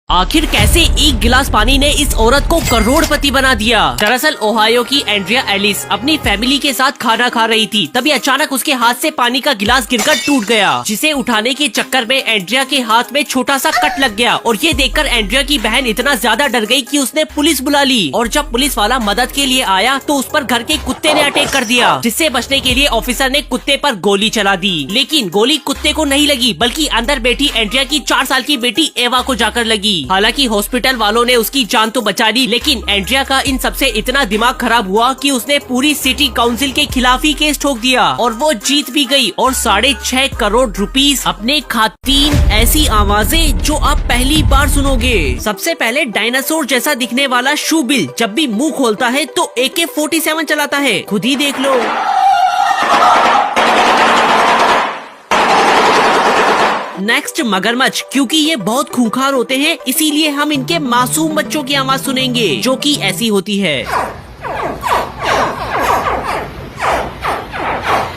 आखिर कैसे एक गिलास पानी ने इस औरत को करोड़पति बना दिया। दरअसल ओहायो की एंड्रिया एलिस अपनी फैमिली के साथ खाना खा रही थी, तभी अचानक उसके हाथ से पानी का गिलास गिरकर टूट गया, जिसे उठाने के चक्कर में एंड्रिया के हाथ में छोटा सा कट लग गया। और ये देखकर एंड्रिया की बहन इतना ज्यादा डर गई कि उसने पुलिस बुला ली। और जब पुलिस वाला मदद के लिए आया तो उस पर घर के कुत्ते ने अटैक कर दिया, जिससे बचने के लिए ऑफिसर ने कुत्ते पर गोली चला दी। लेकिन गोली कुत्ते को नहीं लगी, बल्कि अंदर बैठी एंड्रिया की 4 साल की बेटी एवा को जाकर लगी। हालांकि हॉस्पिटल वालों ने उसकी जान तो बचा ली, लेकिन एंड्रिया का इन सबसे इतना दिमाग खराब हुआ कि उसने पूरी सिटी काउंसिल के खिलाफ ही केस ठोक दिया और वो जीत भी गई और 6.5 करोड़ रुपीस अपने खातीन। ऐसी आवाजें जो आप पहली बार सुनोगे। सबसे पहले डायनासोर जैसा दिखने वाला शूबिल जब भी मुंह खोलता है तो AK-47 चलाता है, खुद ही देख लो। नेक्स्ट मगरमच्छ, क्योंकि ये बहुत खूंखार होते हैं इसीलिए हम इनके मासूम बच्चों की आवाज सुनेंगे, जो कि ऐसी होती है।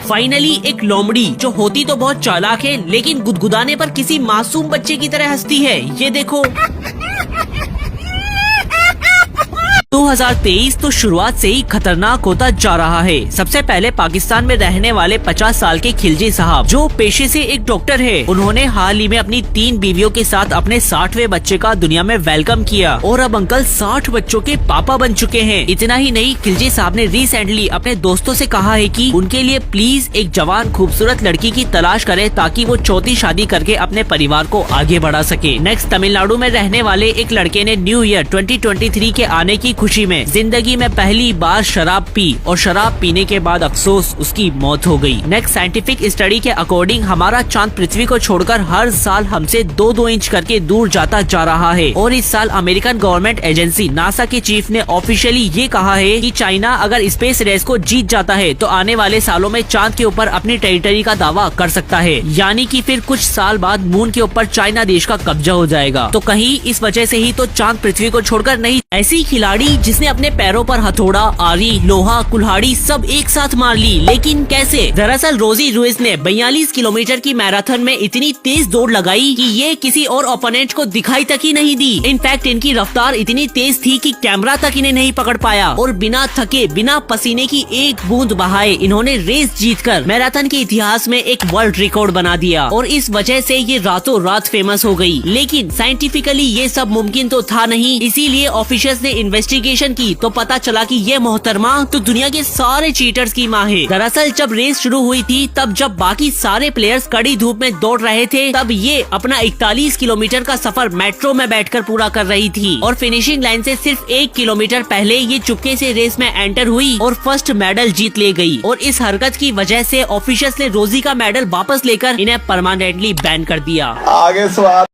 फाइनली एक लोमड़ी, जो होती तो बहुत चालाक है लेकिन गुदगुदाने पर किसी मासूम बच्चे की तरह हंसती है। ये देखो। 2023 तो शुरुआत से ही खतरनाक होता जा रहा है। सबसे पहले पाकिस्तान में रहने वाले 50 साल के खिलजी साहब, जो पेशे से एक डॉक्टर है, उन्होंने हाल ही में अपनी 3 बीवियों के साथ अपने 60वें बच्चे का दुनिया में वेलकम किया और अब अंकल 60 बच्चों के पापा बन चुके हैं। इतना ही नहीं, खिलजी साहब ने रिसेंटली अपने दोस्तों से कहा है कि उनके लिए प्लीज एक जवान खूबसूरत लड़की की तलाश करें ताकि वो चौथी शादी करके अपने परिवार को आगे बढ़ा सके। नेक्स्ट, तमिलनाडु में रहने वाले एक लड़के ने न्यू ईयर 2023 के आने की खुशी में जिंदगी में पहली बार शराब पी और शराब पीने के बाद अफसोस उसकी मौत हो गई। नेक्स्ट, साइंटिफिक स्टडी के अकॉर्डिंग हमारा चांद पृथ्वी को छोड़कर हर साल हमसे 2-2 इंच करके दूर जाता जा रहा है। और इस साल अमेरिकन गवर्नमेंट एजेंसी नासा के चीफ ने ऑफिशियली ये कहा है कि चाइना अगर स्पेस रेस को जीत जाता है तो आने वाले सालों में चांद के ऊपर अपनी टेरिटरी का दावा कर सकता है, यानी कि फिर कुछ साल बाद मून के ऊपर चाइना देश का कब्जा हो जाएगा। तो कहीं इस वजह से ही तो चांद पृथ्वी को छोड़कर नहीं। ऐसी खिलाड़ी जिसने अपने पैरों पर हथौड़ा, आरी, लोहा, कुल्हाड़ी सब एक साथ मार ली, लेकिन कैसे? दरअसल रोजी रुइस ने 42 किलोमीटर की मैराथन में इतनी तेज दौड़ लगाई कि ये किसी और ओपोनेंट को दिखाई तक ही नहीं दी। इनफैक्ट इनकी रफ्तार इतनी तेज थी कि कैमरा तक इन्हें नहीं पकड़ पाया और बिना थके, बिना पसीने की एक बूंद बहाए इन्होंने रेस जीतकर मैराथन के इतिहास में एक वर्ल्ड रिकॉर्ड बना दिया और इस वजह से ये रातों रात फेमस हो गई। लेकिन साइंटिफिकली ये सब मुमकिन तो था नहीं, इसीलिए ऑफिशियल्स ने इन्वेस्टिगेशन की तो पता चला कि ये मोहतरमा तो दुनिया के सारे चीटर्स की माँ है। दरअसल जब रेस शुरू हुई थी तब जब बाकी सारे प्लेयर्स कड़ी धूप में दौड़ रहे थे, तब ये अपना 41 किलोमीटर का सफर मेट्रो में बैठकर पूरा कर रही थी और फिनिशिंग लाइन से सिर्फ 1 किलोमीटर पहले ये चुपके से रेस में एंटर हुई और फर्स्ट मेडल जीत ले गई। और इस हरकत की वजह से ऑफिशियल्स ने रोजी का मेडल वापस लेकर इन्हें परमानेंटली बैन कर दिया। आगे स्वाद